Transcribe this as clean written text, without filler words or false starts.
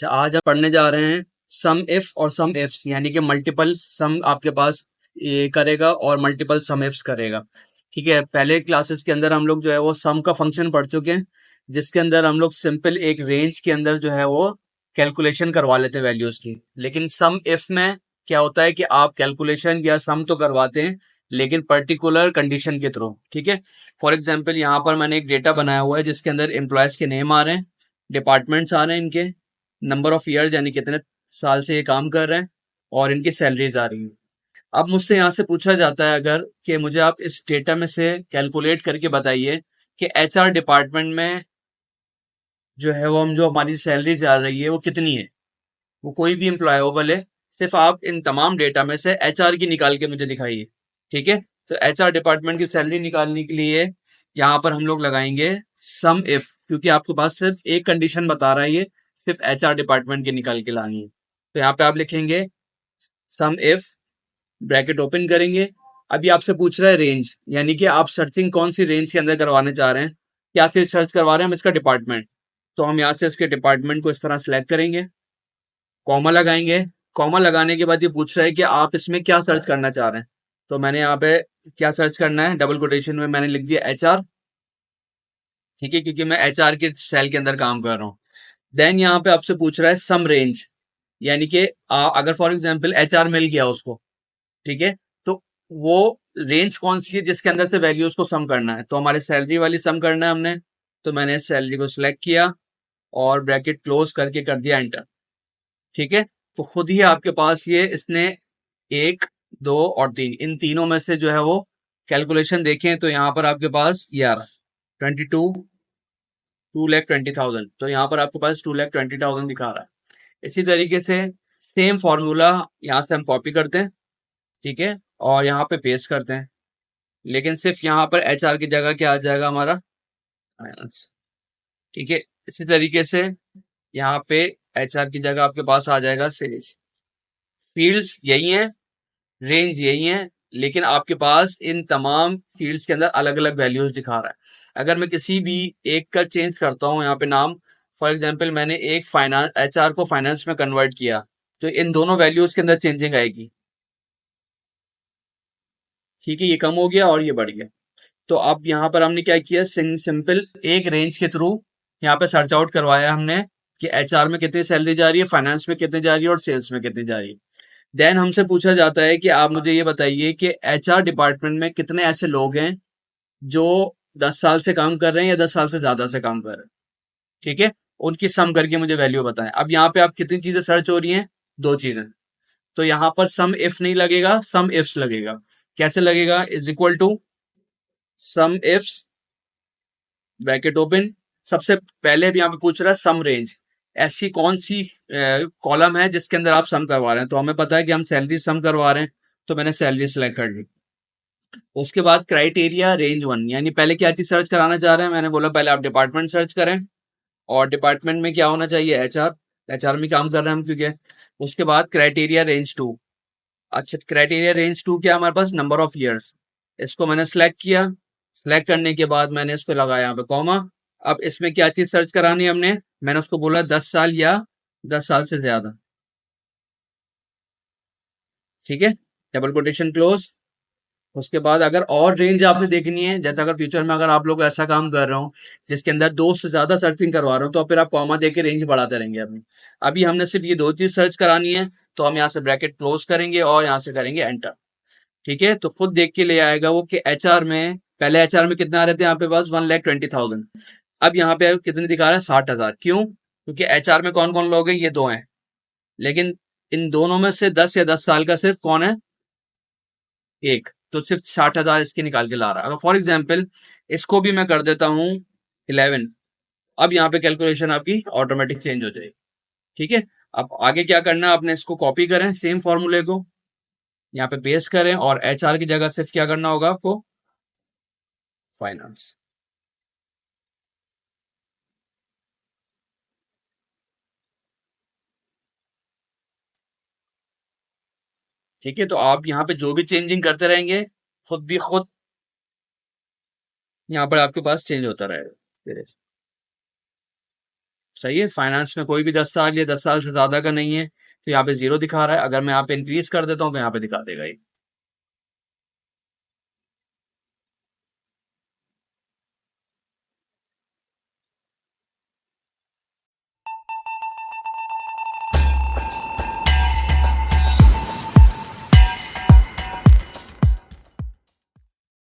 अच्छा, आज आप पढ़ने जा रहे हैं सम इफ और सम इफ्स, यानी कि मल्टीपल सम आपके पास ये करेगा और मल्टीपल सम इफ्स करेगा। ठीक है, पहले क्लासेस के अंदर हम लोग जो है वो सम का फंक्शन पढ़ चुके हैं, जिसके अंदर हम लोग सिंपल एक रेंज के अंदर जो है वो कैलकुलेशन करवा लेते हैं वैल्यूज की। लेकिन सम इफ में क्या होता है कि आप कैलकुलेशन या सम तो करवाते हैं, लेकिन पर्टिकुलर कंडीशन के थ्रू। ठीक है, फॉर एग्जाम्पल यहाँ पर मैंने एक डेटा बनाया हुआ है जिसके अंदर एम्प्लॉयज के नेम आ रहे हैं, डिपार्टमेंट्स आ रहे हैं, इनके नंबर ऑफ ईयर्स यानी कितने साल से ये काम कर रहे हैं, और इनकी सैलरीज आ रही हैं। अब मुझसे यहाँ से पूछा जाता है अगर कि मुझे आप इस डेटा में से कैलकुलेट करके बताइए कि एचआर डिपार्टमेंट में जो है वो हम जो हमारी सैलरी जा रही है वो कितनी है। वो कोई भी एम्प्लॉय हो भले, सिर्फ आप इन तमाम डेटा में से एचआर की निकाल के मुझे दिखाइए। ठीक है, तो एचआर डिपार्टमेंट की सैलरी निकालने के लिए यहाँ पर हम लोग लगाएंगे सम इफ, क्योंकि आपके पास सिर्फ एक कंडीशन बता रहा है ये, सिर्फ एचआर डिपार्टमेंट की निकाल के लानी है। तो यहाँ पे आप लिखेंगे सम इफ, ब्रैकेट ओपन करेंगे। अभी आपसे पूछ रहा है रेंज, यानी कि आप सर्चिंग कौन सी रेंज के अंदर करवाने चाह रहे हैं, क्या सिर्फ सर्च करवा रहे हैं हम इसका डिपार्टमेंट। तो हम यहाँ से इसके डिपार्टमेंट को इस तरह सेलेक्ट करेंगे, कॉमा लगाएंगे। कॉमा लगाने के बाद ये पूछ रहा है कि आप इसमें क्या सर्च करना चाह रहे हैं। तो मैंने यहाँ पे क्या सर्च करना है, डबल कोटेशन में मैंने लिख दिया एचआर। ठीक है, क्योंकि मैं एचआर के सेल के अंदर काम कर रहा हूँ। देन यहाँ पे आपसे पूछ रहा है सम रेंज, यानी कि अगर फॉर एग्जांपल एचआर मिल गया उसको, ठीक है, तो वो रेंज कौन सी है जिसके अंदर से वैल्यूज को सम करना है। तो हमारे सैलरी वाली सम करना है हमने, तो मैंने सैलरी को सिलेक्ट किया और ब्रैकेट क्लोज करके कर दिया एंटर। ठीक है, तो खुद ही आपके पास ये इसने एक, दो और तीन, इन तीनों में से जो है वो कैलकुलेशन देखें तो यहाँ पर आपके पास ये आ रहा है 2,20,000। तो यहाँ पर आपके पास 2,20,000 दिखा रहा है। इसी तरीके से सेम फॉर्मूला यहाँ से हम कॉपी करते हैं, ठीक है, और यहाँ पे पेस्ट करते हैं। लेकिन सिर्फ यहाँ पर एचआर की जगह क्या आ जाएगा हमारा, फाइनेंस। ठीक है, इसी तरीके से यहाँ पे एचआर की जगह आपके पास आ जाएगा सेल्स। फील्ड्स यही है, रेंज यही है, लेकिन आपके पास इन तमाम फील्ड्स के अंदर अलग अलग वैल्यूज दिखा रहा है। अगर मैं किसी भी एक का चेंज करता हूँ यहाँ पे नाम, फॉर एग्जांपल मैंने एक फाइनेंस एचआर को फाइनेंस में कन्वर्ट किया, तो इन दोनों वैल्यूज के अंदर चेंजिंग आएगी। ठीक है, ये कम हो गया और ये बढ़ गया। तो अब यहाँ पर हमने क्या किया, सिंपल एक रेंज के थ्रू यहाँ पे सर्च आउट करवाया हमने कि एचआर में कितनी सैलरी जा रही है, फाइनेंस में कितनी जा रही है और सेल्स में कितनी जा रही है। देन हमसे पूछा जाता है कि आप मुझे ये बताइए कि एचआर डिपार्टमेंट में कितने ऐसे लोग हैं जो 10 साल से काम कर रहे हैं या 10 साल से ज्यादा से काम कर रहे हैं। ठीक है, उनकी सम करके मुझे वैल्यू बताएं। अब यहाँ पे आप कितनी चीजें सर्च हो रही हैं, दो चीजें। तो यहाँ पर सम इफ नहीं लगेगा, सम इफ्स लगेगा। कैसे लगेगा, is equal to sum ifs, bracket open. सबसे पहले भी यहाँ पे पूछ रहा है सम रेंज, ऐसी कौन सी कॉलम है जिसके अंदर आप सम करवा रहे हैं। तो हमें पता है कि हम सैलरी सम करवा रहे हैं, तो मैंने सैलरी सेलेक्ट कर ली। उसके बाद क्राइटेरिया रेंज वन, यानी पहले क्या चीज सर्च कराना चाह रहे हैं, मैंने बोला पहले आप डिपार्टमेंट सर्च करें, और डिपार्टमेंट में क्या होना चाहिए, एचआर। एचआर में काम कर रहे हैं हम क्योंकि। उसके बाद क्राइटेरिया रेंज टू। अच्छा, क्राइटेरिया रेंज टू क्या, हमारे पास नंबर ऑफ ईयर्स, इसको मैंने सेलेक्ट किया। सेलेक्ट करने के बाद मैंने इसको लगाया यहाँ पे कॉमा। अब इसमें क्या चीज सर्च करानी है हमने, मैंने उसको बोला 10 साल या 10 साल से ज्यादा। ठीक है, डबल कोटेशन क्लोज। उसके बाद अगर और रेंज आपने देखनी है, जैसे अगर फ्यूचर में अगर आप लोग ऐसा काम कर रहे हो जिसके अंदर दो से ज्यादा सर्चिंग करवा रहे हो, तो फिर आप कॉमा देके रेंज बढ़ाते रहेंगे अपनी। अभी हमने सिर्फ ये दो चीज सर्च करानी है, तो हम यहाँ से ब्रैकेट क्लोज करेंगे और यहाँ से करेंगे एंटर। ठीक है, तो खुद देख के ले आएगा वो कि एचआर में, पहले एचआर में कितना आ रहे थे यहाँ पे पास 1,20,000। अब यहाँ पे कितने दिखा रहा है, 60,000। क्यों, क्योंकि एचआर में कौन कौन लोग हैं, ये दो हैं, लेकिन इन दोनों में से 10 या 10 साल का सिर्फ कौन है, एक। तो सिर्फ 60,000 इसके निकाल के ला रहा है। अगर फॉर एग्जाम्पल इसको भी मैं कर देता हूँ 11, अब यहाँ पे कैलकुलेशन आपकी ऑटोमेटिक चेंज हो जाएगी। ठीक है, अब आगे क्या करना है, आपने इसको कॉपी करें सेम फॉर्मूले को, यहाँ पे पेस्ट करें, और एचआर की जगह सिर्फ क्या करना होगा आपको, फाइनेंस। ठीक है, तो आप यहाँ पे जो भी चेंजिंग करते रहेंगे, खुद भी खुद यहाँ पर आपके पास चेंज होता रहेगा। सही है, फाइनेंस में कोई भी 10 साल या 10 साल से ज्यादा का नहीं है, तो यहाँ पे जीरो दिखा रहा है। अगर मैं यहाँ पे इंक्रीज कर देता हूँ तो यहाँ पे दिखा देगा ये।